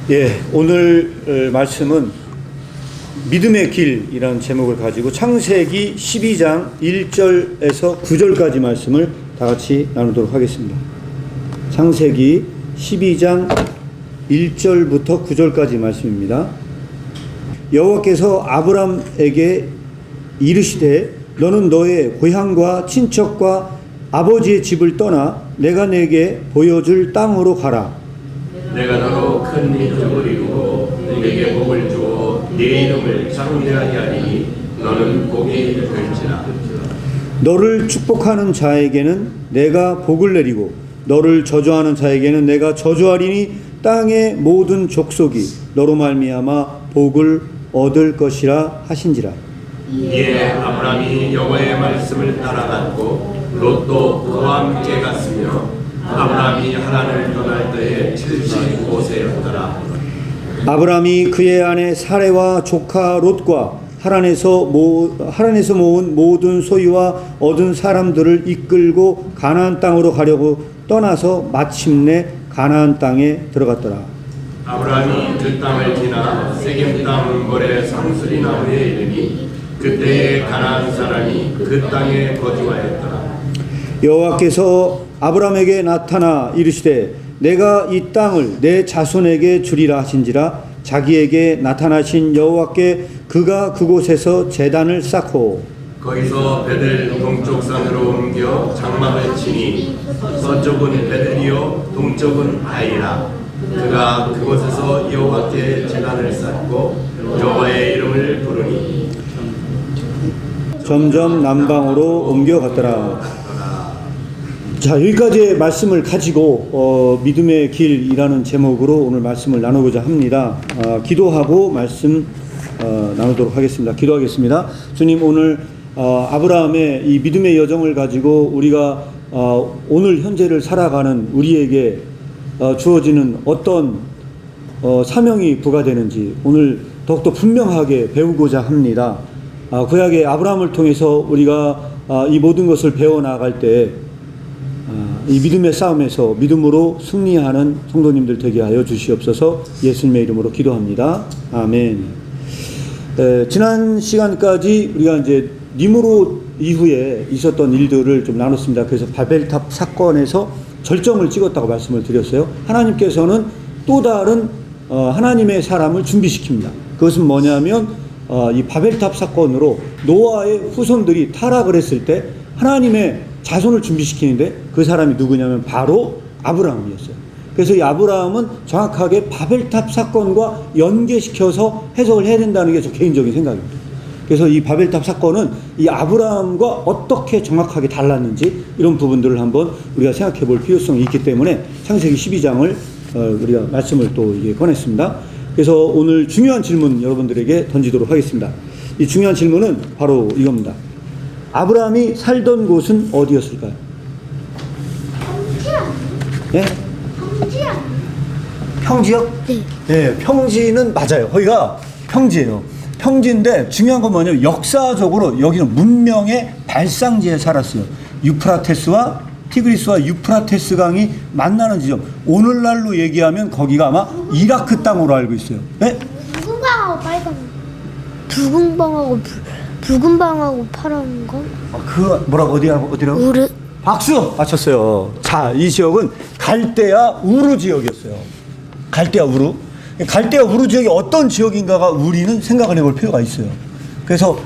예, 오늘 말씀은 믿음의 길이라는 제목을 가지고 창세기 12장 1절에서 9절까지 말씀을 다 같이 나누도록 하겠습니다. 창세기 12장 1절부터 9절까지 말씀입니다. 여호와께서 아브람에게 이르시되 너는 너의 고향과 친척과 아버지의 집을 떠나 내가 내게 보여줄 땅으로 가라. 내가 너로 큰 민족을 이루고 내게 복을 주어 네 이름을 창대하게 하리니 너는 복이 될지라. 너를 축복하는 자에게는 내가 복을 내리고 너를 저주하는 자에게는 내가 저주하리니 땅의 모든 족속이 너로 말미암아 복을 얻을 것이라 하신지라. 이에 아브람이 여호와의 말씀을 따라갔고 롯도 그와 함께 갔으며 아브람이 하란을 떠날 때에 75세였더라. 아브람이 그의 아내 사레와 조카 롯과 하란에서 모은 모든 소유와 얻은 사람들을 이끌고 가나안 땅으로 가려고 떠나서 마침내 가나안 땅에 들어갔더라. 아브람이 그 땅을 지나 세겜 땅 모래 상수리 나무에 이르니 그때에 가나안 사람이 그 땅에 거주하였더라. 여호와께서 아브람에게 나타나 이르시되 내가 이 땅을 내 자손에게 주리라 하신지라. 자기에게 나타나신 여호와께 그가 그곳에서 제단을 쌓고 거기서 베델 동쪽 산으로 옮겨 장막을 치니 서쪽은 베델이요 동쪽은 아이라. 그가 그곳에서 여호와께 제단을 쌓고 여호와의 이름을 부르니 점점 남방으로 옮겨갔더라. 자, 여기까지의 말씀을 가지고 믿음의 길이라는 제목으로 오늘 말씀을 나누고자 합니다. 기도하고 말씀 나누도록 하겠습니다. 기도하겠습니다. 주님, 오늘 아브라함의 이 믿음의 여정을 가지고 우리가 오늘 현재를 살아가는 우리에게 주어지는 어떤 사명이 부과되는지 오늘 더욱더 분명하게 배우고자 합니다. 구약의 아브라함을 통해서 우리가 이 모든 것을 배워나갈 때 이 믿음의 싸움에서 믿음으로 승리하는 성도님들 되게 하여 주시옵소서. 예수님의 이름으로 기도합니다. 아멘. 지난 시간까지 우리가 이제 니므롯 이후에 있었던 일들을 좀 나눴습니다. 그래서 바벨탑 사건에서 절정을 찍었다고 말씀을 드렸어요. 하나님께서는 또 다른 하나님의 사람을 준비시킵니다. 그것은 뭐냐면 이 바벨탑 사건으로 노아의 후손들이 타락을 했을 때 하나님의 자손을 준비시키는데 그 사람이 누구냐면 바로 아브라함이었어요. 그래서 이 아브라함은 정확하게 바벨탑 사건과 연계시켜서 해석을 해야 된다는 게 저 개인적인 생각입니다. 그래서 이 바벨탑 사건은 이 아브라함과 어떻게 정확하게 달랐는지 이런 부분들을 한번 우리가 생각해 볼 필요성이 있기 때문에 창세기 12장을 우리가 말씀을 또 이게 꺼냈습니다. 그래서 오늘 중요한 질문 여러분들에게 던지도록 하겠습니다. 이 중요한 질문은 바로 이겁니다. 아브라함이 살던 곳은 어디였을까요? 평지. 예? 평지요? 네. 네, 평지는 맞아요. 거기가 평지예요. 평지인데 중요한 건 뭐냐면 역사적으로 여기는 문명의 발상지에 살았어요. 유프라테스와 티그리스와 유프라테스 강이 만나는 지점. 오늘날로 얘기하면 거기가 아마 이라크 땅으로 알고 있어요. 네? 붉은 방하고 빨간 붉은 방하고 파란 거? 그 뭐라고 어디라고? 우르. 박수 맞췄어요. 자, 이 지역은 갈대아 우르 지역이었어요. 갈대아 우르. 갈대아 우르 지역이 어떤 지역인가가 우리는 생각을 해볼 필요가 있어요. 그래서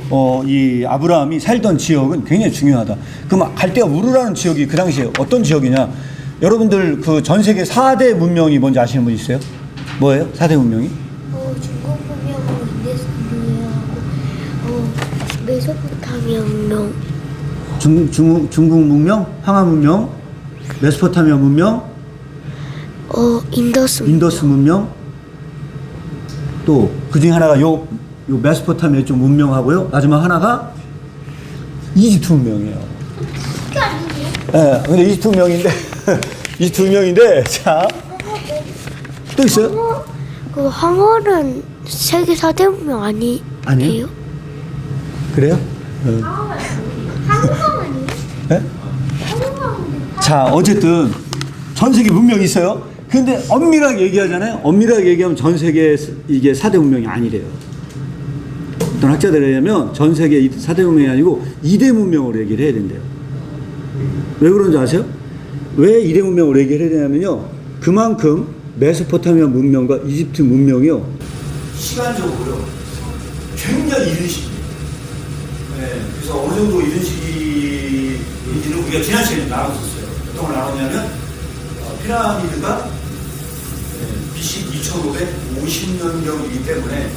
이 아브라함이 살던 지역은 굉장히 중요하다. 그럼 갈대아 우르라는 지역이 그 당시에 어떤 지역이냐? 여러분들 그 전 세계 4대 문명이 뭔지 아시는 분 있어요? 뭐예요? 4대 문명이? 중국 문명하고 인디스 문명하고 메소포타미아 문명. 중국 문명, 황하 문명, 메소포타미아 문명, 인더스 문명. 또 그 중에 하나가 요 메소포타미아 쪽 문명하고요. 마지막 하나가 이집트 문명이에요. 예, 근데 이집트 문명인데 자, 또 있어요? 그 황홀은 세계 4대 문명 아니에요? 그래요? 한국은 아니에요? 네? 자, 어쨌든 전 세계 문명이 있어요. 근데 엄밀하게 얘기하잖아요. 엄밀하게 얘기하면 전 세계 이게 4대 문명이 아니래요. 어떤 학자들에 의하면 전 세계 4대 문명이 아니고 2대 문명으로 얘기를 해야 된대요. 왜 그런지 아세요? 왜 2대 문명으로 얘기를 해야 되냐면요. 그만큼 메소포타미아 문명과 이집트 문명이요. 시간적으로요. 굉장히 이른 시기예요. 네, 그래서 어느 정도 이른 시기인지는 우리가 지난 시간에 나눴었어요. 어떤 걸 나눴냐면 피라미드가 BC 2550년경이기 때문에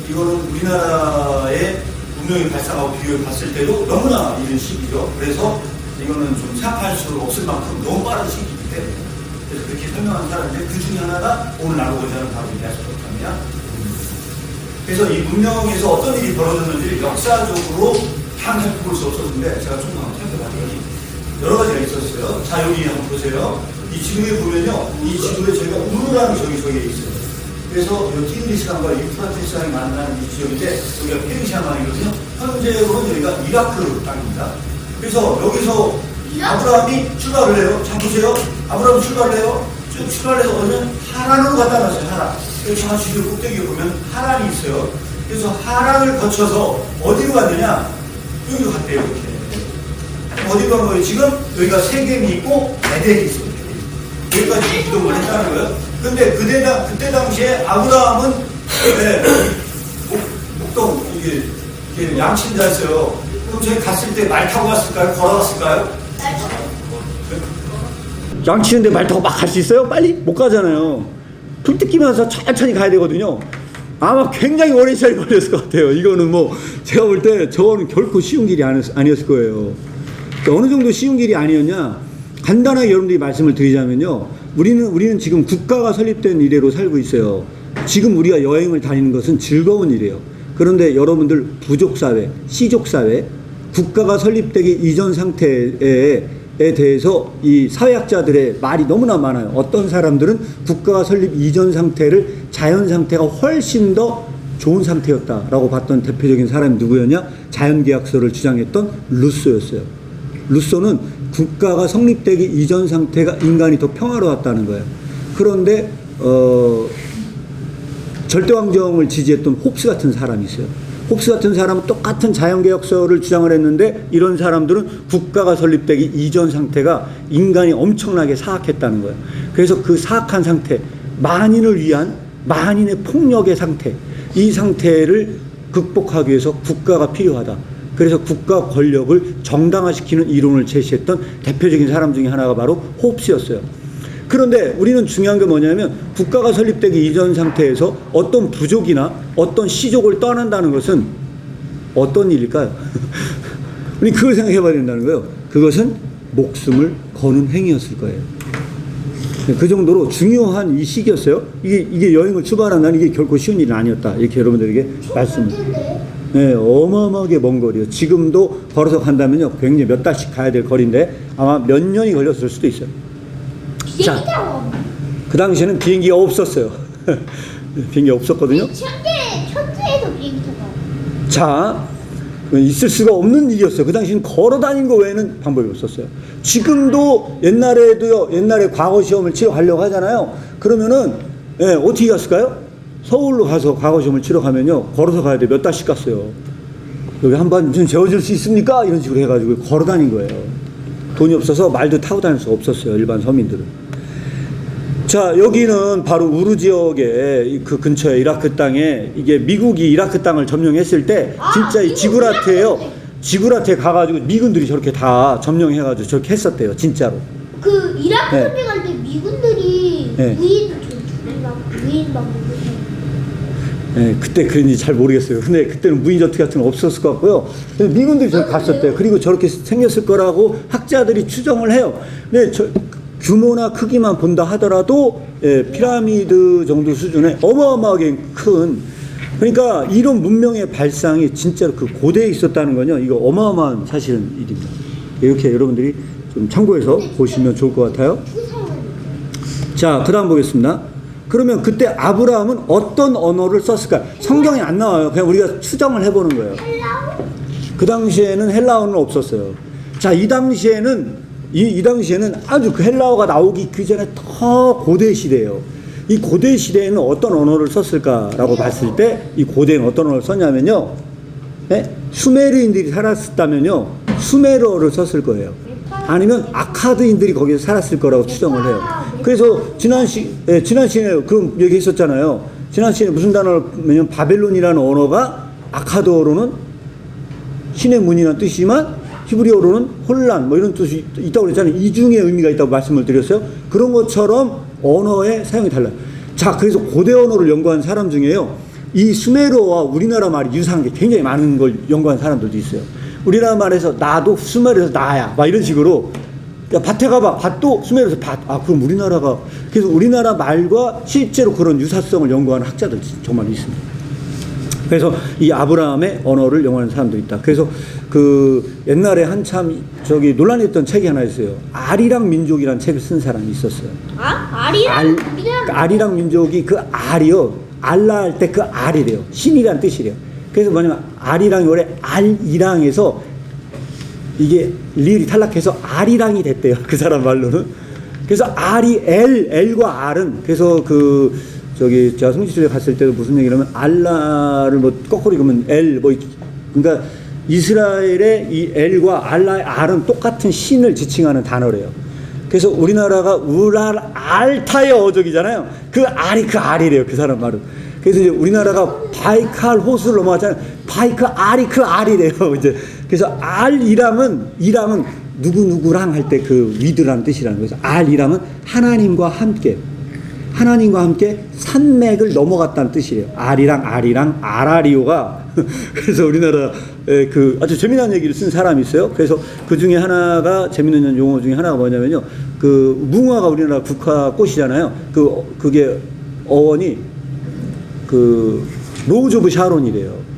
이거는 우리나라의 문명이 발상하고 비교해 봤을 때도 너무나 이른 시기죠. 그래서 이거는 좀 생각할 수 없을 만큼 너무 빠른 시기이기 때문에 그래서 그렇게 설명한 사람인데 그 중에 하나가 오늘 나누고자 하는 바로 메소포타미아. 그래서 이 문명에서 어떤 일이 벌어졌는지 역사적으로 다 살펴볼 수 없었는데 제가 좀 한번 살펴봤더니 여러 가지가 있었어요. 자, 여기 한번 보세요. 이 지도에 보면요, 이 지도에 저희가 우르라는 저기에 있어요. 그래서 이 티그리스강과 유프라테스강이 만나는 이 지역인데 여기가 페르시아강이거든요. 현재로는 여기가 이라크 땅입니다. 그래서 여기서 아브라함이 출발을 해요. 자, 보세요. 아브라함이 출발을 해요. 쭉 출발해서 어디는 하란으로 갖다 놨어요. 하란. 여기 저 지도 꼭대기에 보면 하란이 있어요. 그래서 하란을 거쳐서 어디로 갔느냐? 여기로 갔대요. 이렇게. 어디로 간 거예요? 지금 여기가 세겜이 있고 에덴이 있어요. 여기까지 이동을 했다는 거예요. 근데 그때 당시에 아브라함은 목동 이게 양친자였어요. 그럼 저희 갔을 때 말 타고 갔을까요? 걸어갔을까요? 양치는데 말 타고 막 갈 수 있어요? 빨리? 못 가잖아요. 불 뜯기면서 천천히 가야 되거든요. 아마 굉장히 오랜 시간이 걸렸을 것 같아요. 이거는 뭐 제가 볼 때 저거는 결코 쉬운 길이 아니었을 거예요. 어느 정도 쉬운 길이 아니었냐? 간단하게 여러분들이 말씀을 드리자면요. 우리는 지금 국가가 설립된 이래로 살고 있어요. 지금 우리가 여행을 다니는 것은 즐거운 일이에요. 그런데 여러분들 부족사회, 시족사회, 국가가 설립되기 이전 상태에 대해서 이 사회학자들의 말이 너무나 많아요. 어떤 사람들은 국가가 설립 이전 상태를 자연 상태가 훨씬 더 좋은 상태였다라고 봤던 대표적인 사람이 누구였냐? 자연계약서를 주장했던 루소였어요. 루소는 국가가 성립되기 이전 상태가 인간이 더 평화로웠다는 거예요. 그런데 절대왕정을 지지했던 홉스 같은 사람이 있어요. 홉스 같은 사람은 똑같은 자연개혁서를 주장을 했는데 이런 사람들은 국가가 설립되기 이전 상태가 인간이 엄청나게 사악했다는 거예요. 그래서 그 사악한 상태, 만인을 위한 만인의 폭력의 상태, 이 상태를 극복하기 위해서 국가가 필요하다. 그래서 국가 권력을 정당화시키는 이론을 제시했던 대표적인 사람 중에 하나가 바로 홉스였어요. 그런데 우리는 중요한 게 뭐냐면 국가가 설립되기 이전 상태에서 어떤 부족이나 어떤 시족을 떠난다는 것은 어떤 일일까요? 우리 그걸 생각해 봐야 된다는 거예요. 그것은 목숨을 거는 행위였을 거예요. 그 정도로 중요한 이 시기였어요. 이게 여행을 출발한 난 이게 결코 쉬운 일은 아니었다. 이렇게 여러분들에게 말씀을. 네, 어마어마하게 먼 거리요. 지금도 걸어서 간다면요, 굉장히 몇 달씩 가야 될 거리인데 아마 몇 년이 걸렸을 수도 있어요. 자, 그 당시에는 비행기가 없었어요. 비행기가 없었거든요. 천재에도 비행기 타고. 자, 있을 수가 없는 일이었어요. 그 당시에는 걸어 다닌 거 외에는 방법이 없었어요. 지금도 옛날에 과거 시험을 치러 가려고 하잖아요. 그러면은 어떻게 갔을까요? 서울로 가서 과거 시험을 치러 가면요, 걸어서 가야 돼. 몇 달씩 갔어요. 여기 한번 좀 재워줄 수 있습니까? 이런 식으로 해가지고 걸어 다닌 거예요. 돈이 없어서 말도 타고 다닐 수가 없었어요, 일반 서민들은. 자, 여기는 바로 우르 지역의 그 근처에 이라크 땅에, 이게 미국이 이라크 땅을 점령했을 때 진짜 이 지구라트에요. 지구라트에 가가지고 미군들이 저렇게 다 점령해가지고 저렇게 했었대요, 진짜로. 그 이라크 전쟁할 때 미군들이 무인 방법을 네, 그때 그런지 잘 모르겠어요. 근데 그때는 무인 전투기 같은 거 없었을 것 같고요. 근데 미군들이 저렇게 갔었대요. 그리고 저렇게 생겼을 거라고 학자들이 추정을 해요. 근데 규모나 크기만 본다 하더라도 피라미드 정도 수준의 어마어마하게 큰, 그러니까 이런 문명의 발상이 진짜로 그 고대에 있었다는 건요, 이거 어마어마한 사실은 일입니다. 이렇게 여러분들이 좀 참고해서 보시면 좋을 것 같아요. 자, 그 다음 보겠습니다. 그러면 그때 아브라함은 어떤 언어를 썼을까요? 성경에 안 나와요. 그냥 우리가 추정을 해보는 거예요. 그 당시에는 헬라어는 없었어요. 자, 이 당시에는 이 당시에는 아주 그 헬라어가 나오기 그 전에 더 고대 시대예요. 이 고대 시대에는 어떤 언어를 썼을까라고 봤을 때 이 고대에는 어떤 언어를 썼냐면요. 네? 수메르인들이 살았다면요. 수메르어를 썼을 거예요. 아니면 아카드인들이 거기서 살았을 거라고 추정을 해요. 그래서 지난 시간에 그럼 얘기했었잖아요. 지난 시간에 무슨 단어냐면 바벨론이라는 언어가 아카드어로는 신의 문이라는 뜻이지만 히브리어로는 혼란 뭐 이런 뜻이 있다고 그랬잖아요. 이중의 의미가 있다고 말씀을 드렸어요. 그런 것처럼 언어의 사용이 달라요. 자, 그래서 고대 언어를 연구한 사람 중에요. 이 수메르어와 우리나라 말이 유사한 게 굉장히 많은 걸 연구한 사람들도 있어요. 우리나라 말에서 나도 수메르에서 나야 막 이런 식으로 야, 밭에 가봐. 밭도 수메르에서 밭. 아, 그럼 우리나라가 그래서 우리나라 말과 실제로 그런 유사성을 연구하는 학자들 정말 있습니다. 그래서 이 아브라함의 언어를 연구하는 사람도 있다. 그래서 그 옛날에 한참 저기 논란이 있던 책이 하나 있어요. 아리랑 민족이라는 책을 쓴 사람이 있었어요. 아리랑 민족이 그 알이요. 알라 할 때 그 알이래요. 신이란 뜻이래요. 그래서 뭐냐면 아리랑이 원래 알이랑에서 이게 리을이 탈락해서 아리랑이 됐대요. 그 사람 말로는. 그래서 알이 L과 R은 그래서 그 저기 제가 성지초에 갔을 때도 무슨 얘기냐면 알라를 뭐 거꾸로 읽으면 L 뭐 그러니까 이스라엘의 이 L과 알라의 R은 똑같은 신을 지칭하는 단어래요. 그래서 우리나라가 우랄 알타의 어족이잖아요. 그 알이 그 알이래요. 그 사람 말은. 그래서 이제 우리나라가 바이칼 호수를 넘어갔잖아요. 바이칼 알이 그 알이래요. 이제 그래서 이람은 누구랑 할 때 그 위드라는 뜻이라는 거죠. 알이람은 하나님과 함께 산맥을 넘어갔다는 뜻이래요. 알이랑 아라리오가 그래서 우리나라 그 아주 재미난 얘기를 쓴 사람이 있어요. 그래서 그 중에 하나가 재미있는 용어 중에 하나가 뭐냐면요. 그 무궁화가 우리나라 국화 꽃이잖아요. 그게 어원이 그 로즈 오브 샤론이래요.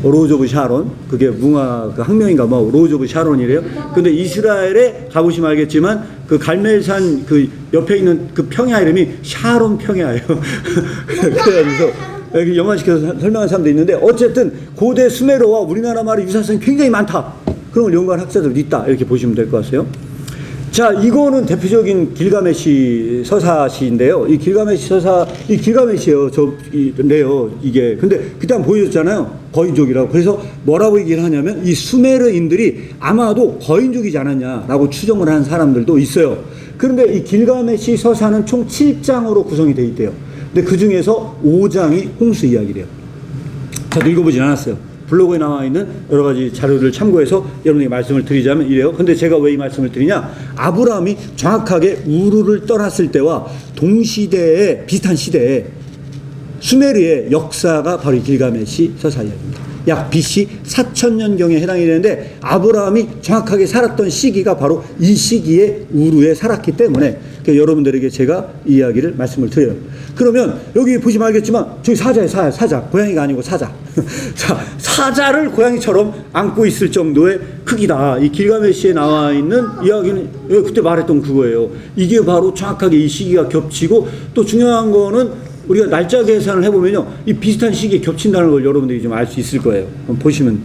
로즈 오브 샤론. 그게 무궁화 그 학명인가 뭐 로즈 오브 샤론이래요. 근데 이스라엘에 가보시면 알겠지만 그 갈멜산 그 옆에 있는 그 평야 이름이 샤론 평야예요. 그래서 여기 연관시켜서 설명한 사람도 있는데 어쨌든 고대 수메르어와 우리나라 말의 유사성이 굉장히 많다. 그런 걸 연구한 학자들도 있다. 이렇게 보시면 될 것 같아요. 자, 이거는 대표적인 길가메시 서사시인데요. 이 길가메시 서사, 이 길가메시예요. 네요. 이게. 근데 그때 한번 보여줬잖아요. 거인족이라고. 그래서 뭐라고 얘기를 하냐면 이 수메르인들이 아마도 거인족이지 않았냐라고 추정을 하는 사람들도 있어요. 그런데 이 길가메시 서사는 총 7장으로 구성이 되어 있대요. 근데 그 중에서 5장이 홍수 이야기래요. 저도 읽어보진 않았어요. 블로그에 나와 있는 여러 가지 자료를 참고해서 여러분에게 말씀을 드리자면 이래요. 근데 제가 왜 이 말씀을 드리냐? 아브라함이 정확하게 우르를 떠났을 때와 동시대에 비슷한 시대에 수메르의 역사가 바로 이 길가메시 서사 이야기입니다. 약 BC 4000년경에 해당이 되는데 아브라함이 정확하게 살았던 시기가 바로 이 시기에 우르에 살았기 때문에 여러분들에게 제가 이 이야기를 말씀을 드려요. 그러면 여기 보시면 알겠지만 저기 사자예요. 사자. 고양이가 아니고 사자. 자, 사자를 고양이처럼 안고 있을 정도의 크기다. 이 길가메시에 나와 있는 이야기는 그때 말했던 그거예요. 이게 바로 정확하게 이 시기가 겹치고 또 중요한 거는 우리가 날짜 계산을 해보면요. 이 비슷한 시기에 겹친다는 걸 여러분들이 좀 알 수 있을 거예요. 보시면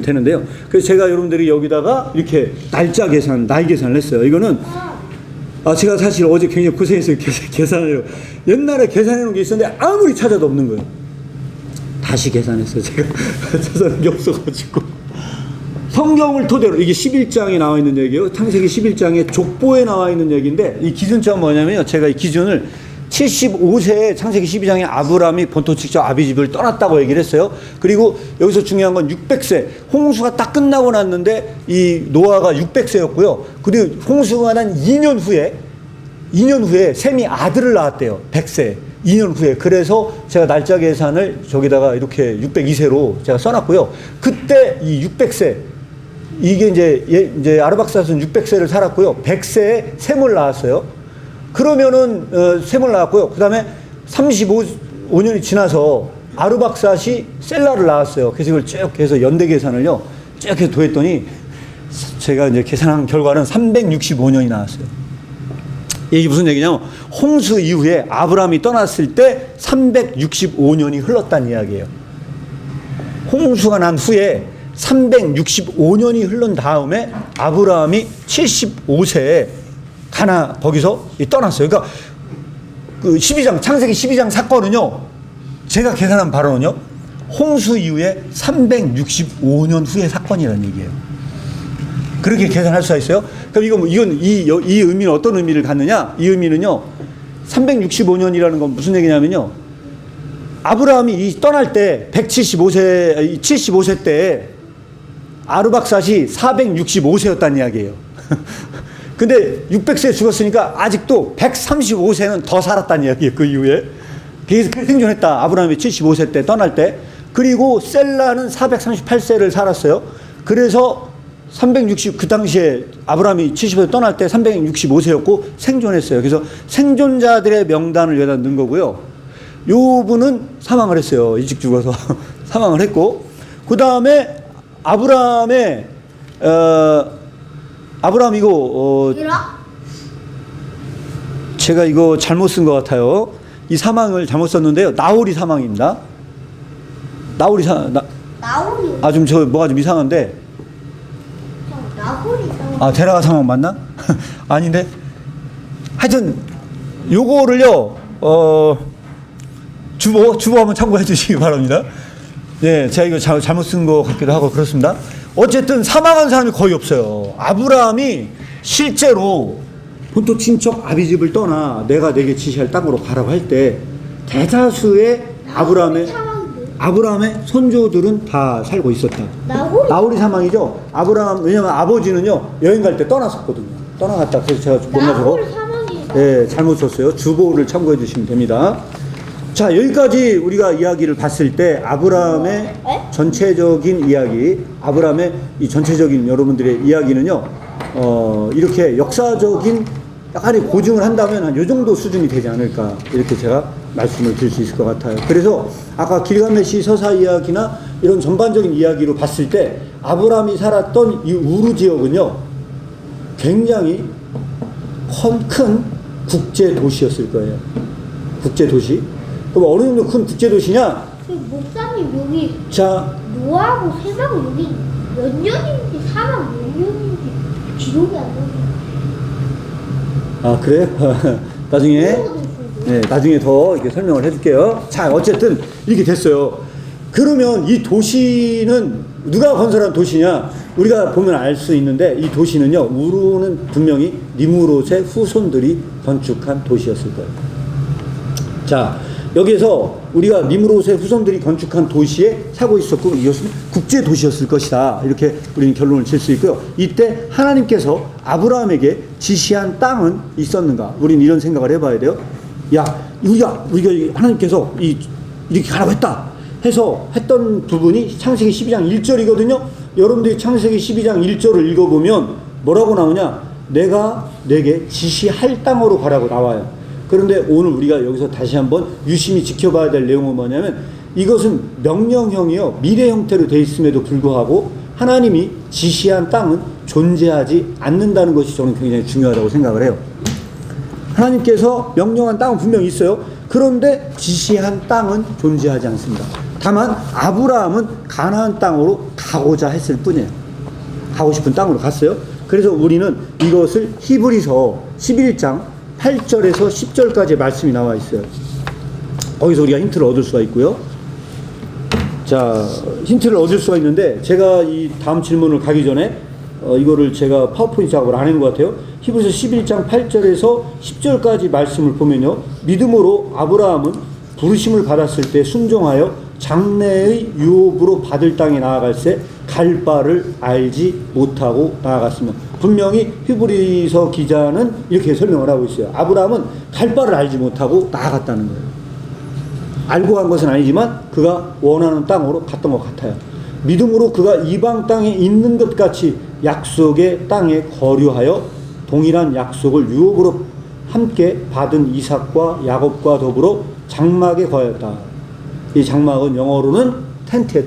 되는데요. 그래서 제가 여러분들이 여기다가 이렇게 날 계산을 했어요. 이거는 제가 사실 어제 굉장히 고생해서 계산을 옛날에 계산해 놓은 게 있었는데 아무리 찾아도 없는 거예요. 다시 계산했어요. 제가 찾아낸 게 없어가지고. 성경을 토대로 이게 11장에 나와 있는 얘기예요. 창세기 11장에 족보에 나와 있는 얘기인데 이 기준점은 뭐냐면요. 제가 이 기준을 75세에 창세기 12장에 아브라함이 본토 직접 아비 집을 떠났다고 얘기를 했어요. 그리고 여기서 중요한 건 600세. 홍수가 딱 끝나고 났는데 이 노아가 600세였고요. 그리고 홍수가 난 2년 후에 셈이 아들을 낳았대요. 100세. 2년 후에. 그래서 제가 날짜 계산을 저기다가 이렇게 602세로 제가 써놨고요. 그때 이 600세. 이게 이제 아르박사스는 600세를 살았고요. 100세에 셈을 낳았어요. 그러면은 셈을 낳았고요. 그 다음에 35년이 지나서 아르박삿이 셀라를 낳았어요. 그래서 이걸 쭉 해서 연대 계산을요 쭉 해서 더했더니 제가 이제 계산한 결과는 365년이 나왔어요. 이게 무슨 얘기냐면 홍수 이후에 아브라함이 떠났을 때 365년이 흘렀다는 이야기예요. 홍수가 난 후에 365년이 흐른 다음에 아브라함이 75세에 거기서 떠났어요. 그러니까 그 12장, 창세기 12장 사건은요, 제가 계산한 바로는요, 홍수 이후에 365년 후의 사건이라는 얘기예요. 그렇게 계산할 수가 있어요. 그럼 이건 이 의미는 어떤 의미를 갖느냐? 이 의미는요, 365년이라는 건 무슨 얘기냐면요, 아브라함이 떠날 때 75세 때 아르박삿이 465세였다는 이야기예요. 근데 600세 죽었으니까 아직도 135세는 더 살았다는 이야기예요. 그 이후에. 그래서 생존했다. 아브라함이 75세 때 떠날 때. 그리고 셀라는 438세를 살았어요. 그래서 그 당시에 아브라함이 75세 떠날 때 365세였고 생존했어요. 그래서 생존자들의 명단을 여기다 넣은 거고요. 요 분은 사망을 했어요. 일찍 죽어서 사망을 했고, 그 다음에 아브라함 이거 제가 이거 잘못 쓴 것 같아요. 이 사망을 잘못 썼는데요. 나홀이 사망입니다. 나홀이 좀 뭐가 좀 이상한데. 데라가 사망 맞나? 아닌데. 하여튼 요거를요. 주보 한번 참고해 주시기 바랍니다. 예, 제가 이거 잘못 쓴 것 같기도 하고 그렇습니다. 어쨌든 사망한 사람이 거의 없어요. 아브라함이 실제로 본토 친척 아비집을 떠나 내가 내게 지시할 땅으로 가라고 할 때 대다수의 아브라함의 손조들은 다 살고 있었다. 나홀이 사망이죠. 왜냐면 아버지는요, 여행 갈 때 떠났었거든요. 떠나갔다. 그래서 제가 몰라서 잘못 썼어요. 주보를 참고해 주시면 됩니다. 자, 여기까지 우리가 이야기를 봤을 때 아브라함의 전체적인 이야기, 아브라함의 이 전체적인 여러분들의 이야기는요, 이렇게 역사적인 약간의 고증을 한다면 한 요 정도 수준이 되지 않을까, 이렇게 제가 말씀을 드릴 수 있을 것 같아요. 그래서 아까 길가메시 서사 이야기나 이런 전반적인 이야기로 봤을 때 아브라함이 살았던 이 우르 지역은요, 굉장히 큰 국제 도시였을 거예요. 국제 도시. 그럼 어느 정도 큰 국제 도시냐? 목사님 여기 자, 노아하고 세상 여기 몇 년인지 사람 몇 년인지 기록이 안 나요. 아, 그래요? 나중에 더 이렇게 설명을 해줄게요. 자, 어쨌든 이렇게 됐어요. 그러면 이 도시는 누가 건설한 도시냐? 우리가 보면 알 수 있는데, 이 도시는요, 우르는 분명히 니무롯의 후손들이 건축한 도시였을 거예요. 자, 여기에서 우리가 니무롯의 후손들이 건축한 도시에 살고 있었고, 이것은 국제 도시였을 것이다, 이렇게 우리는 결론을 질 수 있고요. 이때 하나님께서 아브라함에게 지시한 땅은 있었는가? 우리는 이런 생각을 해봐야 돼요. 우리가 하나님께서 이렇게 가라고 했다 해서 했던 부분이 창세기 12장 1절이거든요. 여러분들이 창세기 12장 1절을 읽어보면 뭐라고 나오냐? 내가 내게 지시할 땅으로 가라고 나와요. 그런데 오늘 우리가 여기서 다시 한번 유심히 지켜봐야 될 내용은 뭐냐면, 이것은 명령형이요, 미래 형태로 되어 있음에도 불구하고 하나님이 지시한 땅은 존재하지 않는다는 것이 저는 굉장히 중요하다고 생각을 해요. 하나님께서 명령한 땅은 분명히 있어요. 그런데 지시한 땅은 존재하지 않습니다. 다만 아브라함은 가나안 땅으로 가고자 했을 뿐이에요. 가고 싶은 땅으로 갔어요. 그래서 우리는 이것을 히브리서 11장 8절에서 10절까지 말씀이 나와 있어요. 거기서 우리가 힌트를 얻을 수가 있고요. 자, 힌트를 얻을 수가 있는데, 제가 이 다음 질문을 가기 전에 이거를 제가 파워포인트 작업을 안 해놓은 것 같아요. 히브리서 11장 8절에서 10절까지 말씀을 보면요, 믿음으로 아브라함은 부르심을 받았을 때 순종하여 장래의 유업으로 받을 땅에 나아갈새 갈 바를 알지 못하고 나아갔으며, 분명히 히브리서 기자는 이렇게 설명을 하고 있어요. 아브라함은 갈 바를 알지 못하고 나아갔다는 거예요. 알고 간 것은 아니지만 그가 원하는 땅으로 갔던 것 같아요. 믿음으로 그가 이방 땅에 있는 것 같이 약속의 땅에 거류하여 동일한 약속을 유업으로 함께 받은 이삭과 야곱과 더불어 장막에 거하였다. 이 장막은 영어로는 텐트예요.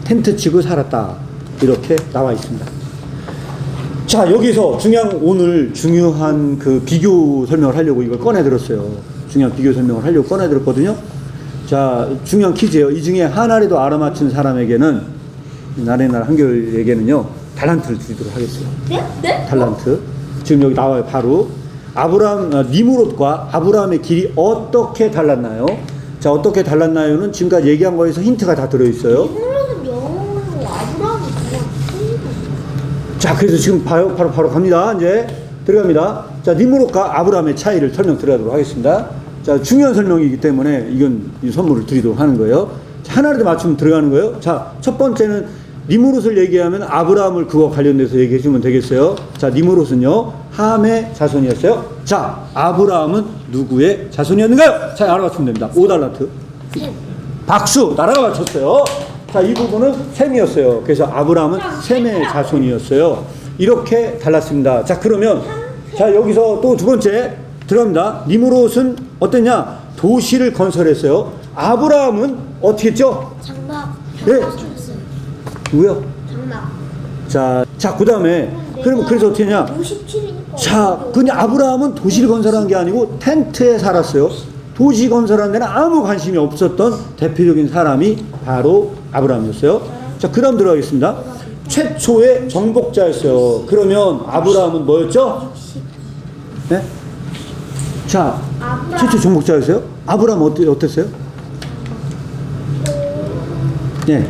텐트 치고 살았다, 이렇게 나와 있습니다. 자, 여기서 오늘 중요한 그 비교 설명을 하려고 이걸 꺼내들었어요. 중요한 비교 설명을 하려고 꺼내들었거든요. 자, 중요한 퀴즈예요. 이 중에 하나라도 알아맞힌 사람에게는 나레날 한결에게는요 달란트를 드리도록 하겠어요. 네? 네? 달란트. 지금 여기 나와요. 바로 니므롯과 아브라함의 길이 어떻게 달랐나요? 자, 어떻게 달랐나요는 지금까지 얘기한 거에서 힌트가 다 들어있어요. 니므롯은 영어로 아브라함이 그냥 틀리고. 자, 그래서 지금 바로 갑니다. 이제 들어갑니다. 자, 니므롯과 아브라함의 차이를 설명 드리도록 하겠습니다. 자, 중요한 설명이기 때문에 이건 이 선물을 드리도록 하는 거예요. 자, 하나라도 맞추면 들어가는 거예요. 자, 첫 번째는 니므롯을 얘기하면 아브라함을 그거 관련돼서 얘기해 주면 되겠어요. 자, 니므롯은요 함의 자손이었어요. 자, 아브라함은 누구의 자손이었는가요? 자, 알아맞추면 됩니다. 5달란트. 박수! 나라가 맞췄어요. 자, 이 부분은 셈이었어요. 그래서 아브라함은 셈의 자손이었어요. 이렇게 달랐습니다. 자, 그러면 자, 여기서 또 두 번째 들어갑니다. 니므롯은 어땠냐? 도시를 건설했어요. 아브라함은 어떻게 했죠? 장막. 네. 장막 줬어요. 누구요? 장막. 자, 그 다음에 그러면 그래서 어떻게 했냐? 57이니까. 자, 근데 아브라함은 도시를 건설한 게 아니고 텐트에 살았어요. 도시 건설하는 데는 아무 관심이 없었던 대표적인 사람이 바로 아브라함이었어요. 자, 그 다음 들어가겠습니다. 최초의 정복자였어요. 그러면 아브라함은 뭐였죠? 네? 자, 최초 정복자였어요? 아브라함 어땠어요? 네.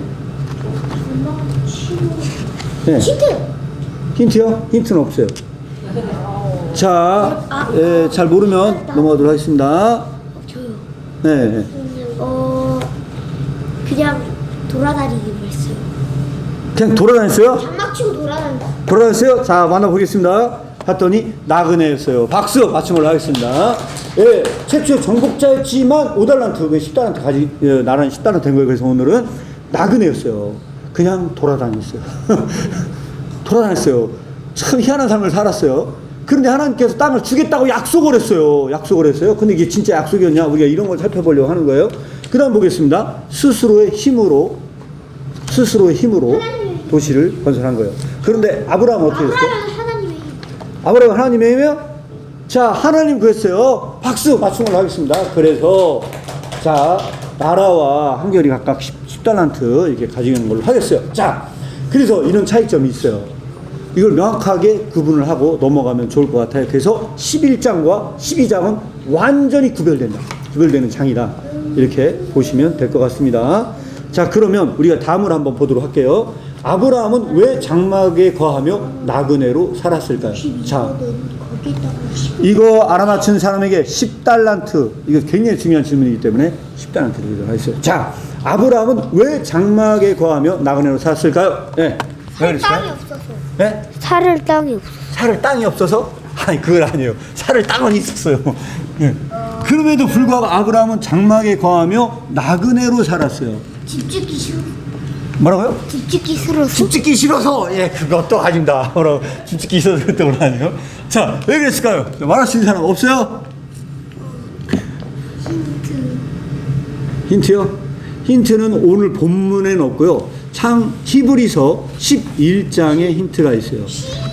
네. 힌트. 힌트요? 힌트는 없어요. 자, 잘 모르면 넘어가도록 하겠습니다. 저요. 네. 그냥 돌아다니기로 했어요. 그냥 돌아다녔어요? 장막 치고 돌아다닌다. 돌아다녔어요? 자, 만나보겠습니다. 봤더니 나그네였어요. 박수! 맞춤을 하겠습니다. 예, 최초 정복자였지만 5달란트, 10달란트 나라는 10달란트 된 거예요. 그래서 오늘은 나그네였어요. 그냥 돌아다녔어요. 돌아다녔어요. 참 희한한 삶을 살았어요. 그런데 하나님께서 땅을 주겠다고 약속을 했어요. 근데 이게 진짜 약속이었냐? 우리가 이런 걸 살펴보려고 하는 거예요. 그 다음 보겠습니다. 스스로의 힘으로 도시를 건설한 거예요. 그런데 아브라함은 어떻게 했어요? 아브라함은 하나님의 힘이에요? 자, 하나님 그랬어요. 박수! 맞춤을 하겠습니다. 그래서 자, 나라와 한결이 각각 10달란트 이렇게 가지는 걸로 하겠어요. 자, 그래서 이런 차이점이 있어요. 이걸 명확하게 구분을 하고 넘어가면 좋을 것 같아요. 그래서 11장과 12장은 완전히 구별되는 장이다. 이렇게 보시면 될 것 같습니다. 자, 그러면 우리가 다음을 한번 보도록 할게요. 아브라함은 왜 장막에 거하며 나그네로 살았을까요? 자, 이거 알아맞힌 사람에게 10달란트, 이거 굉장히 중요한 질문이기 때문에 10달란트 드리도록 하겠습니다. 자, 아브라함은 왜 장막에 거하며 나그네로 살았을까요? 네. 살 땅이 없어서. 네? 살을 땅이 없어서. 살을 땅이 없어서? 아니, 그건 아니에요. 살을 땅은 있었어요. 네. 그럼에도 불구하고 아브라함은 장막에 거하며 나그네로 살았어요. 집 짓기 싫어. 뭐라고요? 집 짓기 싫어서. 집 짓기 싫어서. 예, 그것도 아닙니다. 뭐라고? 집 짓기 싫어서 그랬던 건 아니에요. 자, 왜 그랬을까요? 말할 수 있는 사람 없어요? 힌트요? 힌트는 오늘 본문에는 없고요. 히브리서 11장에 힌트가 있어요.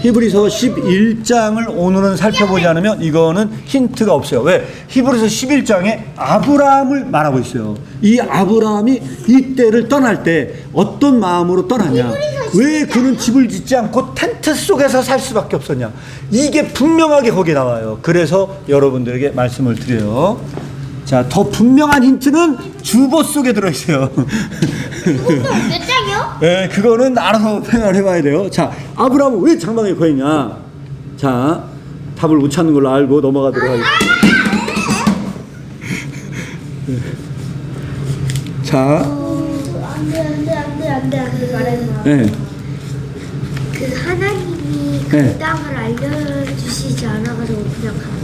히브리서 11장을 오늘은 살펴보지 않으면 이거는 힌트가 없어요. 왜? 히브리서 11장에 아브라함을 말하고 있어요. 이 아브라함이 이때를 떠날 때 어떤 마음으로 떠나냐? 왜 그는 집을 짓지 않고 텐트 속에서 살 수밖에 없었냐? 이게 분명하게 거기에 나와요. 그래서 여러분들에게 말씀을 드려요. 자, 더 분명한 힌트는 주보 속에 들어있어요. 몇 장이요? 네, 그거는 알아서 생각을 해봐야 돼요. 자, 아브라함은 왜 장막에 거했냐? 자, 답을 못 찾는 걸로 알고 넘어가도록 하겠습니다. 자, 안돼 말하지 마. 네. 그 하나님이 그 네. 땅을 알려주시지 않아가지고 그냥 가고.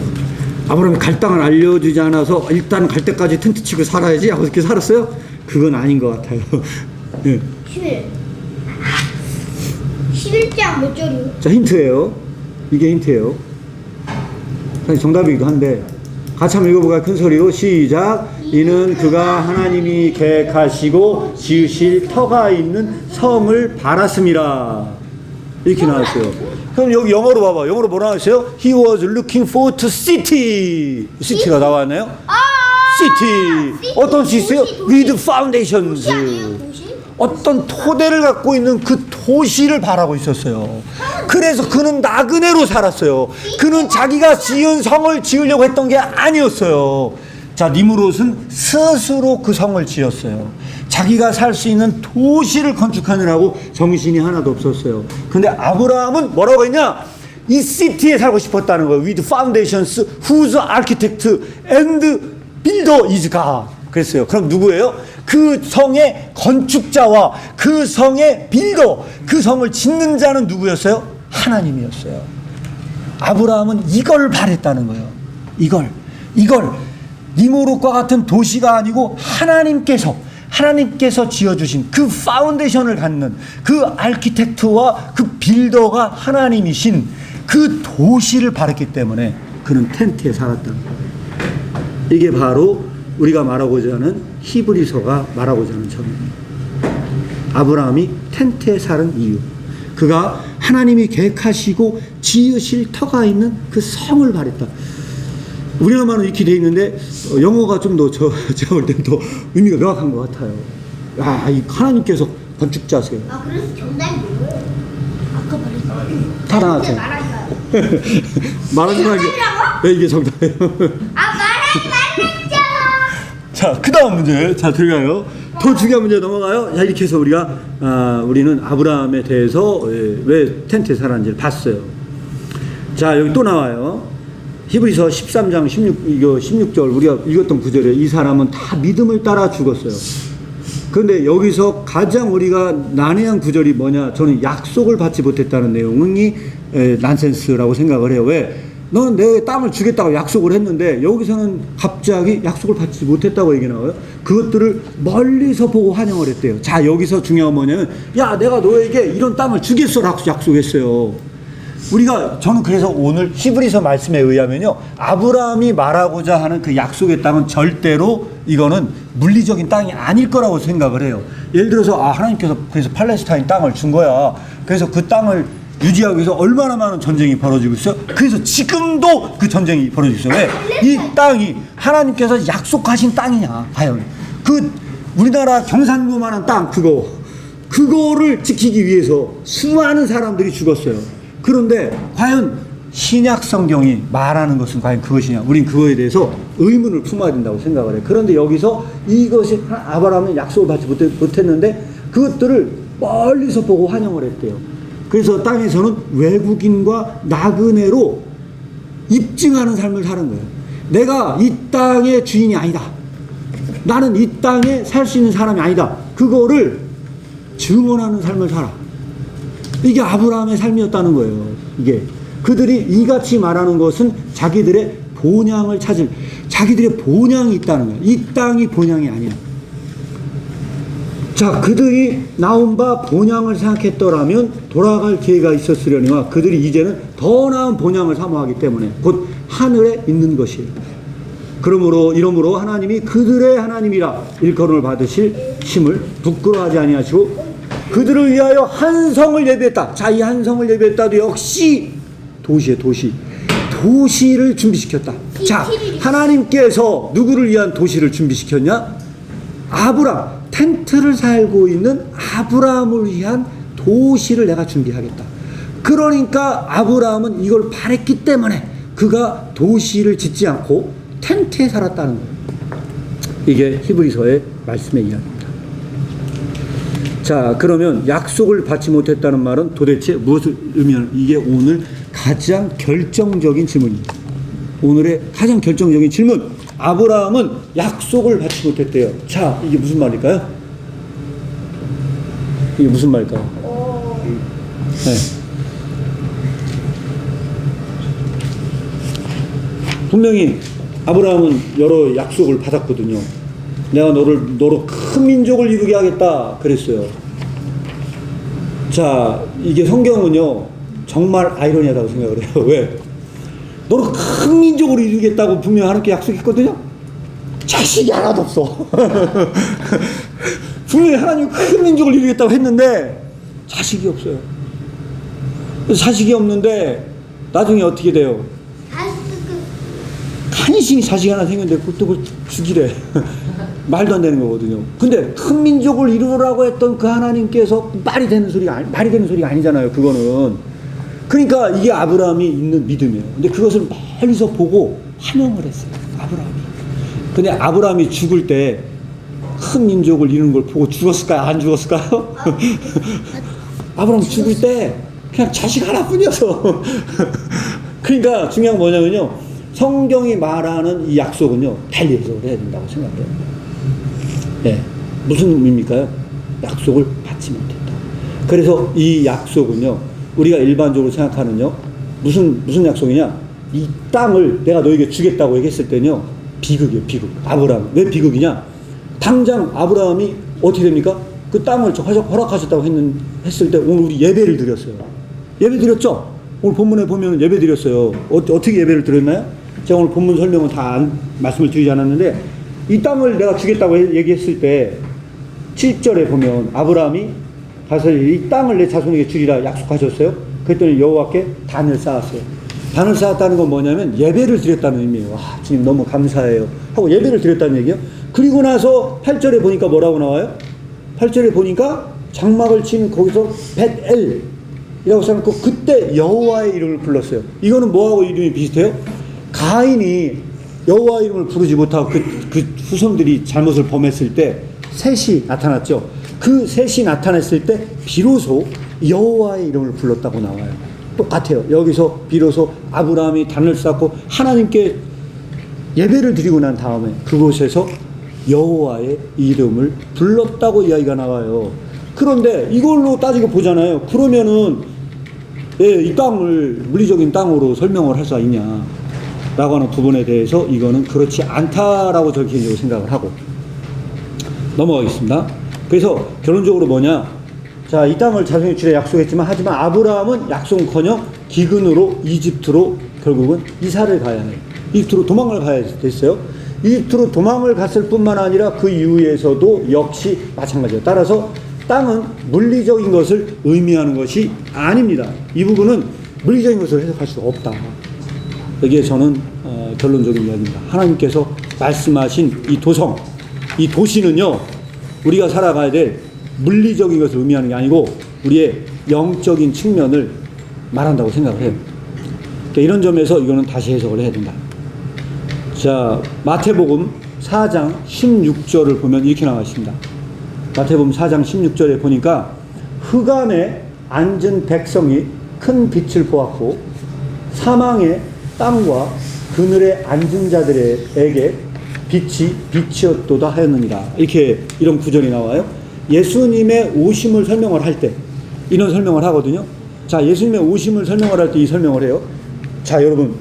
아브라함이 갈 땅을 알려주지 않아서 일단 갈 때까지 텐트 치고 살아야지 하고 이렇게 살았어요? 그건 아닌 것 같아요. 네. 11장 몇 절이요? 자, 힌트예요. 이게 힌트예요. 사실 정답이기도 한데 같이 한번 읽어볼까요? 큰 소리로 시작. 이는 그가 하나님이 계획하시고 지으실 터가 있는 성을 바랐음이라. 이렇게 나왔어요. 그럼 여기 영어로 봐봐. 영어로 뭐라 하셨어요? He was looking for to city. city가 나왔나요? city. 어떤 시스요? with foundations. 도시 아니에요? 도시? 어떤 토대를 갖고 있는 그 도시를 바라고 있었어요. 그래서 그는 나그네로 살았어요. 그는 자기가 지은 성을 지으려고 했던 게 아니었어요. 자, 니무롯은 스스로 그 성을 지었어요. 자기가 살 수 있는 도시를 건축하느라고 정신이 하나도 없었어요. 근데 아브라함은 뭐라고 했냐? 이 시티에 살고 싶었다는 거예요. With foundations whose architect and builder is God. 그랬어요. 그럼 누구예요? 그 성의 건축자와 그 성의 빌더, 그 성을 짓는 자는 누구였어요? 하나님이었어요. 아브라함은 이걸 바랬다는 거예요. 이걸 니무롯과 같은 도시가 아니고 하나님께서 지어주신 그 파운데이션을 갖는 그 아키텍트와 그 빌더가 하나님이신 그 도시를 바랬기 때문에 그는 텐트에 살았다는 거예요. 이게 바로 우리가 말하고자 하는 히브리서가 말하고자 하는 점입니다. 아브라함이 텐트에 사는 이유, 그가 하나님이 계획하시고 지으실 터가 있는 그 성을 바랬다. 우리나라 말은 이렇게 돼 있는데 영어가 좀 더 제가 볼 때는 더 의미가 명확한 것 같아요. 야, 이 하나님께서 건축자세요. 아, 그래서 정답이 뭐예요? 아까 말했어요. 다 나왔죠. 말할까요? 말하지 말고. 네, 이게 정답이에요. 말했잖아. 자, 그 다음 문제. 자, 들어가요. 더 중요한 문제 넘어가요. 자, 이렇게 해서 우리는 아브라함에 대해서 왜 텐트에 살았는지를 봤어요. 자, 여기 또 나와요. 히브리서 13장 16절 우리가 읽었던 구절에 이 사람은 다 믿음을 따라 죽었어요. 그런데 여기서 가장 우리가 난해한 구절이 뭐냐? 저는 약속을 받지 못했다는 내용이 난센스라고 생각을 해요. 왜? 너는 내 땅을 주겠다고 약속을 했는데 여기서는 갑자기 약속을 받지 못했다고 얘기 나와요. 그것들을 멀리서 보고 환영을 했대요. 자, 여기서 중요한 뭐냐면, 야, 내가 너에게 이런 땅을 주겠어라고 약속했어요. 저는 그래서 오늘 히브리서 말씀에 의하면요, 아브라함이 말하고자 하는 그 약속의 땅은 절대로 이거는 물리적인 땅이 아닐 거라고 생각을 해요. 예를 들어서 하나님께서 그래서 팔레스타인 땅을 준 거야. 그래서 그 땅을 유지하기 위해서 얼마나 많은 전쟁이 벌어지고 있어요. 그래서 지금도 그 전쟁이 벌어지고 있어요. 왜? 이 땅이 하나님께서 약속하신 땅이냐, 과연 그 우리나라 경상도만한 땅 그거를 지키기 위해서 수많은 사람들이 죽었어요. 그런데 과연 신약 성경이 말하는 것은 과연 그것이냐? 우린 그거에 대해서 의문을 품어야 된다고 생각을 해요. 그런데 여기서 이것이 아브라함은 약속을 받지 못했는데 그것들을 멀리서 보고 환영을 했대요. 그래서 땅에서는 외국인과 나그네로 입증하는 삶을 사는 거예요. 내가 이 땅의 주인이 아니다. 나는 이 땅에 살 수 있는 사람이 아니다. 그거를 증언하는 삶을 살아. 이게 아브라함의 삶이었다는 거예요. 이게 그들이 이같이 말하는 것은 자기들의 본향이 있다는 거예요. 이 땅이 본향이 아니야. 자, 그들이 나온 바 본향을 생각했더라면 돌아갈 기회가 있었으려니와 그들이 이제는 더 나은 본향을 사모하기 때문에 곧 하늘에 있는 것이에요. 이러므로 하나님이 그들의 하나님이라 일컬음을 받으실 힘을 부끄러워하지 아니하시고 그들을 위하여 한 성을 예비했다. 자, 이 한 성을 예비했다도 역시 도시를 준비시켰다. 자, 하나님께서 누구를 위한 도시를 준비시켰냐? 아브라함, 텐트를 살고 있는 아브라함을 위한 도시를 내가 준비하겠다. 그러니까 아브라함은 이걸 바랬기 때문에 그가 도시를 짓지 않고 텐트에 살았다는 거예요. 이게 히브리서의 말씀의 이야기입니다. 자, 그러면 약속을 받지 못했다는 말은 도대체 무엇을 의미하는, 이게 오늘 가장 결정적인 질문입니다. 오늘의 가장 결정적인 질문. 아브라함은 약속을 받지 못했대요. 자, 이게 무슨 말일까요? 이게 무슨 말일까요? 네. 분명히 아브라함은 여러 약속을 받았거든요. 내가 너로 큰 민족을 이루게 하겠다 그랬어요. 자, 이게 성경은요 정말 아이러니하다고 생각을 해요. 왜? 너로 큰 민족으로 이루겠다고 분명히 하나님께 약속했거든요. 자식이 하나도 없어. 분명히 하나님 큰 민족을 이루겠다고 했는데 자식이 없어요. 자식이 없는데 나중에 어떻게 돼요? 한신이 자식 하나 생겼는데 그걸 죽이래. 말도 안 되는 거거든요. 근데 큰 민족을 이루라고 했던 그 하나님께서 말이 되는 소리가 아니잖아요. 그거는. 그러니까 이게 아브라함이 있는 믿음이에요. 근데 그것을 멀리서 보고 환영을 했어요. 아브라함이. 근데 아브라함이 죽을 때 큰 민족을 이루는 걸 보고 죽었을까요? 안 죽었을까요? 아브라함 죽을 때 그냥 자식 하나뿐이어서. 그러니까 중요한 건 뭐냐면요. 성경이 말하는 이 약속은요. 달리 해석을 해야 된다고 생각해요. 네. 무슨 의미입니까? 약속을 받지 못했다. 그래서 이 약속은요. 우리가 일반적으로 생각하는요. 무슨 약속이냐? 이 땅을 내가 너에게 주겠다고 얘기했을 때는요. 비극이에요. 비극. 아브라함. 왜 비극이냐? 당장 아브라함이 어떻게 됩니까? 그 땅을 허락하셨다고 했을 때 오늘 우리 예배를 드렸어요. 예배 드렸죠? 오늘 본문에 보면 예배 드렸어요. 어떻게 예배를 드렸나요? 제가 오늘 본문 설명은 다 말씀을 드리지 않았는데 이 땅을 내가 주겠다고 얘기했을 때 7절에 보면 아브라함이 가서 이 땅을 내 자손에게 주리라 약속하셨어요. 그랬더니 여호와께 단을 쌓았어요. 단을 쌓았다는 건 뭐냐면 예배를 드렸다는 의미예요. 와, 주님 너무 감사해요 하고 예배를 드렸다는 얘기예요. 그리고 나서 8절에 보니까 뭐라고 나와요? 8절에 보니까 장막을 치는 거기서 벳엘이라고 써놓고 그때 여호와의 이름을 불렀어요. 이거는 뭐하고 이름이 비슷해요? 가인이 여호와 이름을 부르지 못하고 그 후손들이 잘못을 범했을 때 셋이 나타났죠. 그 셋이 나타났을 때 비로소 여호와의 이름을 불렀다고 나와요. 똑같아요. 여기서 비로소 아브라함이 단을 쌓고 하나님께 예배를 드리고 난 다음에 그곳에서 여호와의 이름을 불렀다고 이야기가 나와요. 그런데 이걸로 따지고 보잖아요. 그러면은 이 땅을 물리적인 땅으로 설명을 할 수가 있냐 라고 하는 부분에 대해서 이거는 그렇지 않다라고 저는 개인적으로 생각을 하고 넘어가겠습니다. 그래서 결론적으로 뭐냐? 자, 이 땅을 자손에게 주려 약속했지만 하지만 아브라함은 약속은커녕 기근으로 이집트로 결국은 이사를 가야 해요. 이집트로 도망을 가야 됐어요. 이집트로 도망을 갔을 뿐만 아니라 그 이후에서도 역시 마찬가지예요. 따라서 땅은 물리적인 것을 의미하는 것이 아닙니다. 이 부분은 물리적인 것을 해석할 수가 없다. 여기에 저는 결론적인 이야기입니다. 하나님께서 말씀하신 이 도성, 이 도시는요, 우리가 살아가야 될 물리적인 것을 의미하는 게 아니고 우리의 영적인 측면을 말한다고 생각을 해요. 그러니까 이런 점에서 이거는 다시 해석을 해야 된다. 자, 마태복음 4장 16절을 보면 이렇게 나와 있습니다. 마태복음 4장 16절에 보니까 흑암에 앉은 백성이 큰 빛을 보았고 사망의 땅과 그늘에 앉은 자들에게 빛이 빛이었도다 하였느니라. 이런 구절이 나와요. 예수님의 오심을 설명을 할 때 이런 설명을 하거든요. 자, 예수님의 오심을 설명을 할 때 이 설명을 해요. 자, 여러분,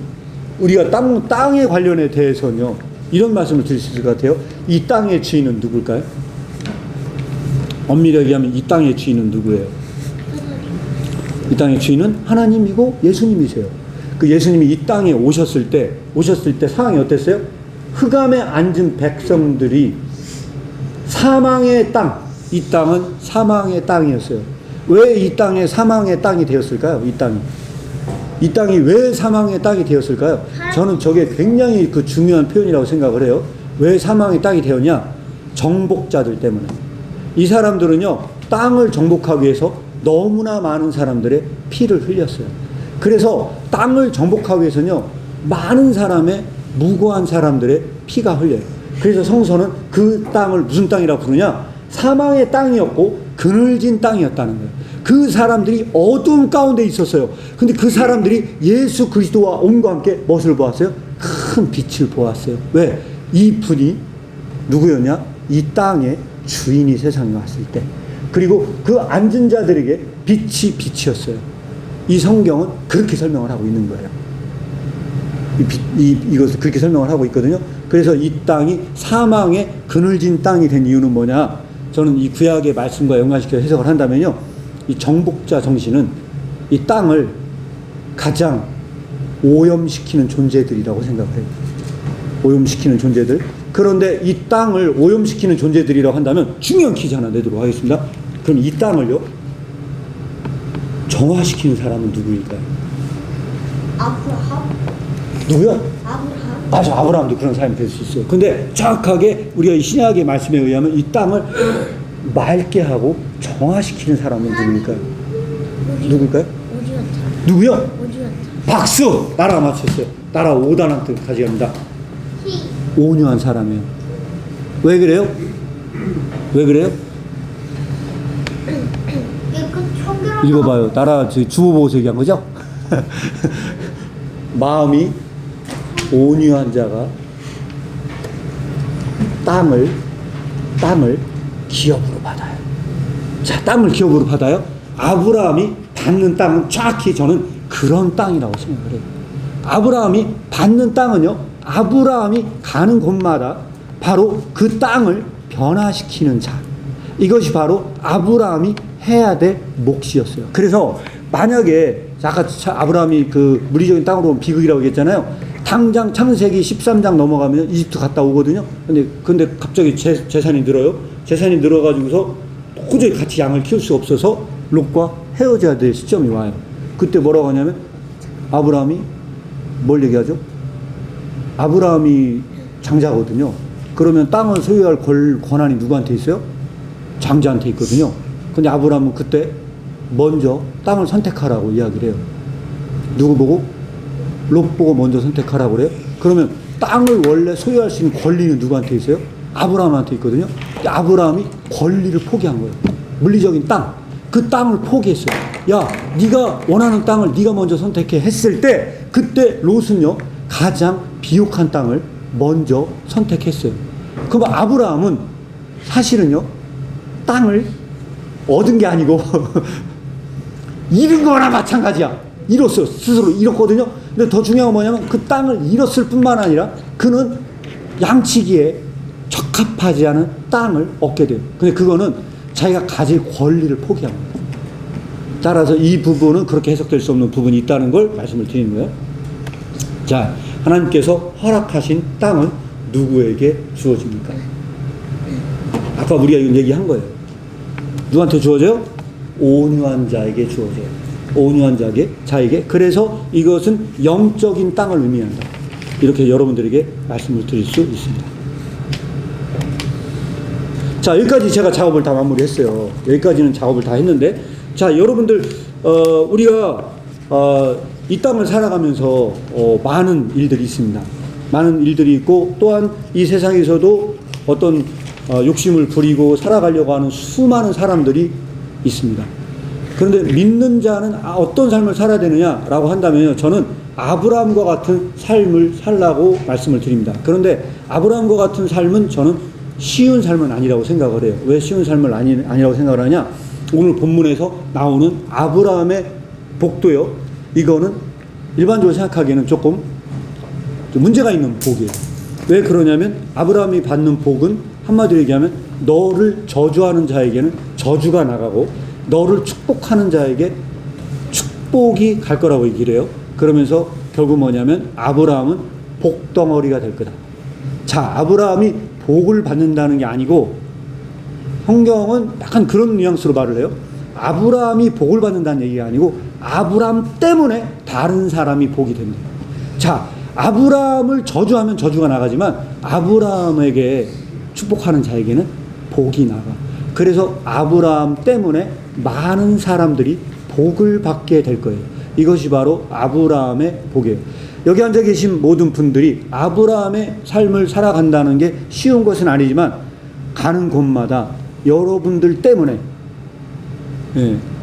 우리가 땅에 관련에 대해서는요, 이런 말씀을 드릴 수 있을 것 같아요. 이 땅의 주인은 누굴까요? 엄밀하게 얘기하면 이 땅의 주인은 누구예요? 이 땅의 주인은 하나님이고 예수님이세요. 그 예수님이 이 땅에 오셨을 때 상황이 어땠어요? 흑암에 앉은 백성들이 사망의 땅, 이 땅은 사망의 땅이었어요. 왜 이 땅에 사망의 땅이 되었을까요? 이 땅이 왜 사망의 땅이 되었을까요? 저는 저게 굉장히 그 중요한 표현이라고 생각을 해요. 왜 사망의 땅이 되었냐? 정복자들 때문에. 이 사람들은요, 땅을 정복하기 위해서 너무나 많은 사람들의 피를 흘렸어요. 그래서 땅을 정복하기 위해서는요, 많은 사람의 무고한 사람들의 피가 흘려요. 그래서 성서는 그 땅을 무슨 땅이라고 부르냐? 사망의 땅이었고 그늘진 땅이었다는 거예요. 그 사람들이 어두운 가운데 있었어요. 근데 그 사람들이 예수 그리스도와 온과 함께 무엇을 보았어요? 큰 빛을 보았어요. 왜? 이 분이 누구였냐? 이 땅의 주인이 세상에 왔을 때. 그리고 그 앉은 자들에게 빛이 빛이었어요. 이 성경은 그렇게 설명을 하고 있는 거예요. 이것을 그렇게 설명을 하고 있거든요. 그래서 이 땅이 사망의 그늘진 땅이 된 이유는 뭐냐? 저는 이 구약의 말씀과 연관시켜서 해석을 한다면요, 이 정복자 정신은 이 땅을 가장 오염시키는 존재들이라고 생각을 해요. 오염시키는 존재들. 그런데 이 땅을 오염시키는 존재들이라고 한다면 중요한 퀴즈 하나 내도록 하겠습니다. 그럼 이 땅을요, 정화시키는 사람은 누구일까요? 아브라함? 누구야? 아브라함? 맞아, 아브라함도 그런 사람이 될 수 있어요. 근데 정확하게 우리가 이 신약의 말씀에 의하면 이 땅을 맑게 하고 정화시키는 사람은 누구일까요? 누굴까요? 누구요? 박수! 나라가 맞췄어요. 나라 5달란트 가져갑니다. 온유한 사람이에요. 왜 그래요? 왜 그래요? 읽어봐요. 나라 주보 보고서 얘기한 거죠? 마음이 온유한 자가 땅을 기업으로 받아요. 자, 땅을 기업으로 받아요. 아브라함이 받는 땅은 정확히 저는 그런 땅이라고 생각을 해요. 아브라함이 받는 땅은요, 아브라함이 가는 곳마다 바로 그 땅을 변화시키는 자. 이것이 바로 아브라함이 해야 될 몫이었어요. 그래서 만약에 아까 아브라함이 그 물리적인 땅으로 온 비극이라고 했잖아요. 당장 창세기 13장 넘어가면 이집트 갔다 오거든요. 근데 갑자기 재산이 늘어요. 재산이 늘어가지고서 도저히 같이 양을 키울 수 없어서 롯과 헤어져야 될 시점이 와요. 그때 뭐라고 하냐면 아브라함이 뭘 얘기하죠? 아브라함이 장자거든요. 그러면 땅을 소유할 권한이 누구한테 있어요? 장자한테 있거든요. 근데 아브라함은 그때 먼저 땅을 선택하라고 이야기를 해요. 누구 보고? 롯 보고 먼저 선택하라고 그래요. 그러면 땅을 원래 소유할 수 있는 권리는 누구한테 있어요? 아브라함한테 있거든요. 아브라함이 권리를 포기한 거예요. 물리적인 땅, 그 땅을 포기했어요. 야, 네가 원하는 땅을 네가 먼저 선택해 했을 때 그때 롯은요 가장 비옥한 땅을 먼저 선택했어요. 그럼 아브라함은 사실은요 땅을 얻은 게 아니고 잃은 거나 마찬가지야. 잃었어요. 스스로 잃었거든요. 근데 더 중요한 건 뭐냐면 그 땅을 잃었을 뿐만 아니라 그는 양치기에 적합하지 않은 땅을 얻게 돼요. 근데 그거는 자기가 가질 권리를 포기한 겁니다. 따라서 이 부분은 그렇게 해석될 수 없는 부분이 있다는 걸 말씀을 드리는 거예요. 자, 하나님께서 허락하신 땅은 누구에게 주어집니까? 아까 우리가 이런 얘기한 거예요. 누구한테 주어져요? 온유한 자에게 주어져요. 온유한 자에게. 그래서 이것은 영적인 땅을 의미한다. 이렇게 여러분들에게 말씀을 드릴 수 있습니다. 자, 여기까지 제가 작업을 다 마무리했어요. 여기까지는 작업을 다 했는데, 자, 여러분들 우리가 이 땅을 살아가면서 많은 일들이 있습니다. 많은 일들이 있고 또한 이 세상에서도 어떤 욕심을 부리고 살아가려고 하는 수많은 사람들이 있습니다. 그런데 믿는 자는 어떤 삶을 살아야 되느냐라고 한다면요, 저는 아브라함과 같은 삶을 살라고 말씀을 드립니다. 그런데 아브라함과 같은 삶은 저는 쉬운 삶은 아니라고 생각을 해요. 왜 쉬운 삶을 아니라고 생각을 하냐? 오늘 본문에서 나오는 아브라함의 복도요, 이거는 일반적으로 생각하기에는 조금 문제가 있는 복이에요. 왜 그러냐면 아브라함이 받는 복은 한마디로 얘기하면 너를 저주하는 자에게는 저주가 나가고 너를 축복하는 자에게 축복이 갈 거라고 얘기를 해요. 그러면서 결국 뭐냐면 아브라함은 복덩어리가 될 거다. 자, 아브라함이 복을 받는다는 게 아니고 성경은 약간 그런 뉘앙스로 말을 해요. 아브라함이 복을 받는다는 얘기가 아니고 아브라함 때문에 다른 사람이 복이 된다. 자, 아브라함을 저주하면 저주가 나가지만 아브라함에게 축복하는 자에게는 복이 나가. 그래서 아브라함 때문에 많은 사람들이 복을 받게 될 거예요. 이것이 바로 아브라함의 복이에요. 여기 앉아 계신 모든 분들이 아브라함의 삶을 살아간다는 게 쉬운 것은 아니지만 가는 곳마다 여러분들 때문에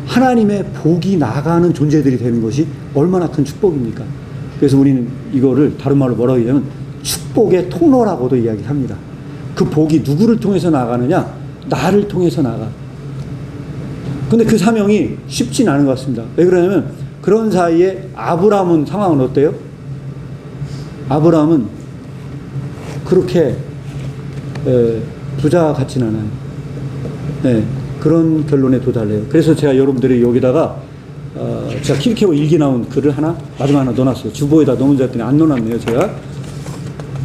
하나님의 복이 나가는 존재들이 되는 것이 얼마나 큰 축복입니까? 그래서 우리는 이거를 다른 말로 뭐라고 얘기하면 축복의 통로라고도 이야기합니다. 그 복이 누구를 통해서 나가느냐? 나를 통해서 나가. 근데 그 사명이 쉽진 않은 것 같습니다. 왜 그러냐면 그런 사이에 아브라함은 상황은 어때요? 아브라함은 그렇게 부자 같진 않아요. 그런 결론에 도달해요. 그래서 제가 여러분들이 여기다가 제가 키르케고 일기 나온 글을 하나 마지막 하나 넣어놨어요. 주보에다 넣은 줄 알았더니 안 넣어놨네요. 제가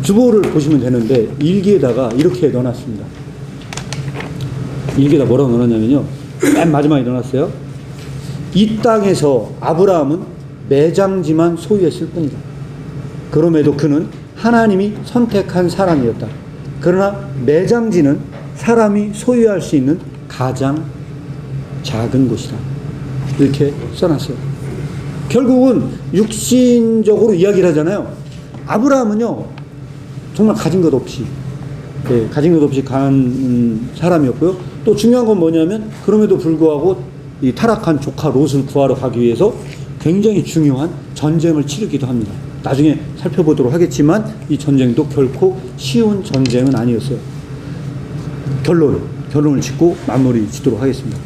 주보를 보시면 되는데 일기에다가 이렇게 넣어놨습니다. 일기에다 뭐라고 넣어놨냐면요, 맨 마지막에 넣어놨어요. 이 땅에서 아브라함은 매장지만 소유했을 뿐이다. 그럼에도 그는 하나님이 선택한 사람이었다. 그러나 매장지는 사람이 소유할 수 있는 가장 작은 곳이다. 이렇게 써놨어요. 결국은 육신적으로 이야기를 하잖아요. 아브라함은요, 정말 가진 것 없이, 가진 것 없이 간 사람이었고요. 또 중요한 건 뭐냐면, 그럼에도 불구하고 이 타락한 조카 롯을 구하러 가기 위해서 굉장히 중요한 전쟁을 치르기도 합니다. 나중에 살펴보도록 하겠지만, 이 전쟁도 결코 쉬운 전쟁은 아니었어요. 결론을 짓고 마무리 짓도록 하겠습니다.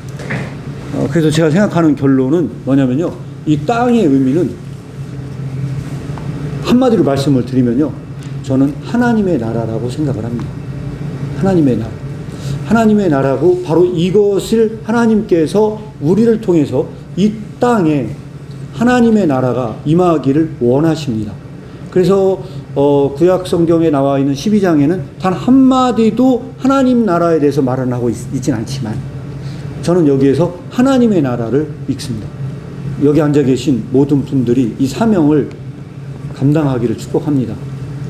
그래서 제가 생각하는 결론은 뭐냐면요, 이 땅의 의미는 한마디로 말씀을 드리면요, 저는 하나님의 나라라고 생각을 합니다. 하나님의 나라. 하나님의 나라고, 바로 이것을 하나님께서 우리를 통해서 이 땅에 하나님의 나라가 임하기를 원하십니다. 그래서 구약 성경에 나와 있는 12장에는 단 한마디도 하나님 나라에 대해서 말을 하고 있진 않지만, 저는 여기에서 하나님의 나라를 믿습니다. 여기 앉아 계신 모든 분들이 이 사명을 감당하기를 축복합니다.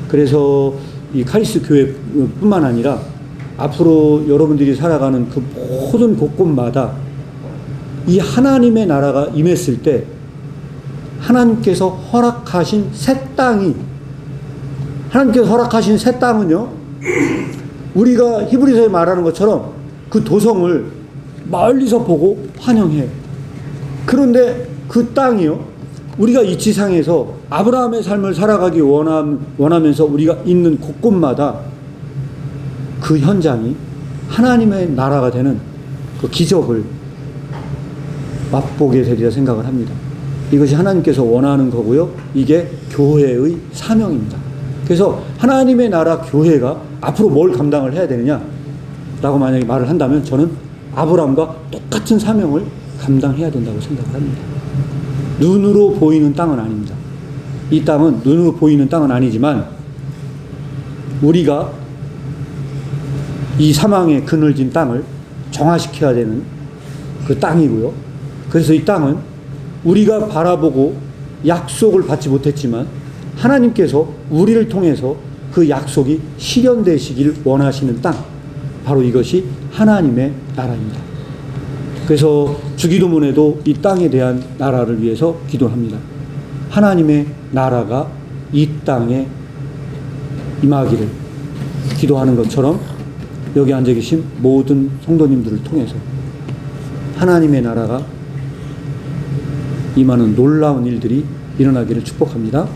그래서 이 카리스 교회뿐만 아니라 앞으로 여러분들이 살아가는 그 모든 곳곳마다 이 하나님의 나라가 임했을 때 하나님께서 허락하신 새 땅이, 하나님께서 허락하신 새 땅은요, 우리가 히브리서에 말하는 것처럼 그 도성을 멀리서 보고 환영해요. 그런데 그 땅이요, 우리가 이 지상에서 아브라함의 삶을 살아가기 원하면서 우리가 있는 곳곳마다 그 현장이 하나님의 나라가 되는 그 기적을 맛보게 되리라 생각을 합니다. 이것이 하나님께서 원하는 거고요. 이게 교회의 사명입니다. 그래서 하나님의 나라 교회가 앞으로 뭘 감당을 해야 되느냐라고 만약에 말을 한다면, 저는 아브라함과 똑같은 사명을 감당해야 된다고 생각을 합니다. 눈으로 보이는 땅은 아닙니다. 이 땅은 눈으로 보이는 땅은 아니지만 우리가 이 사망의 그늘진 땅을 정화시켜야 되는 그 땅이고요. 그래서 이 땅은 우리가 바라보고 약속을 받지 못했지만 하나님께서 우리를 통해서 그 약속이 실현되시길 원하시는 땅, 바로 이것이 하나님의 나라입니다. 그래서 주기도문에도 이 땅에 대한 나라를 위해서 기도합니다. 하나님의 나라가 이 땅에 임하기를 기도하는 것처럼 여기 앉아 계신 모든 성도님들을 통해서 하나님의 나라가 임하는 놀라운 일들이 일어나기를 축복합니다.